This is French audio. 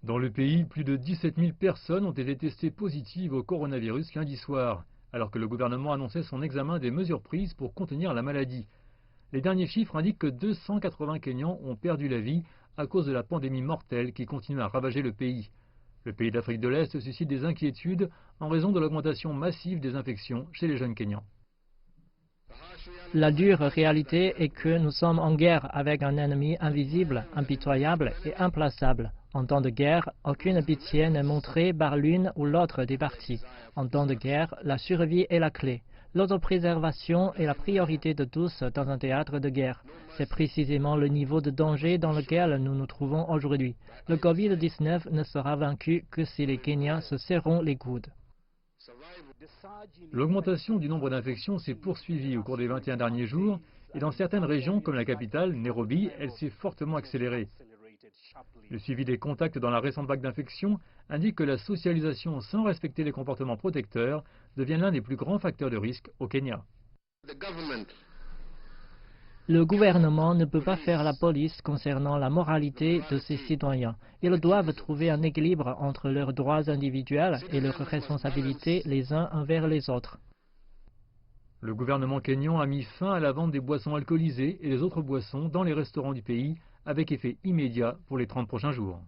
Dans le pays, plus de 17 000 personnes ont été testées positives au coronavirus lundi soir, alors que le gouvernement annonçait son examen des mesures prises pour contenir la maladie. Les derniers chiffres indiquent que 280 Kenyans ont perdu la vie à cause de la pandémie mortelle qui continue à ravager le pays. Le pays d'Afrique de l'Est suscite des inquiétudes en raison de l'augmentation massive des infections chez les jeunes Kenyans. La dure réalité est que nous sommes en guerre avec un ennemi invisible, impitoyable et implaçable. En temps de guerre, aucune pitié n'est montrée par l'une ou l'autre des parties. En temps de guerre, la survie est la clé. L'autopréservation est la priorité de tous dans un théâtre de guerre. C'est précisément le niveau de danger dans lequel nous nous trouvons aujourd'hui. Le Covid-19 ne sera vaincu que si les Kenyans se serreront les coudes. L'augmentation du nombre d'infections s'est poursuivie au cours des 21 derniers jours et dans certaines régions comme la capitale, Nairobi, elle s'est fortement accélérée. Le suivi des contacts dans la récente vague d'infections indique que la socialisation sans respecter les comportements protecteurs devient l'un des plus grands facteurs de risque au Kenya. Le gouvernement ne peut pas faire la police concernant la moralité de ses citoyens. Ils doivent trouver un équilibre entre leurs droits individuels et leurs responsabilités les uns envers les autres. Le gouvernement kényan a mis fin à la vente des boissons alcoolisées et des autres boissons dans les restaurants du pays avec effet immédiat pour les 30 prochains jours.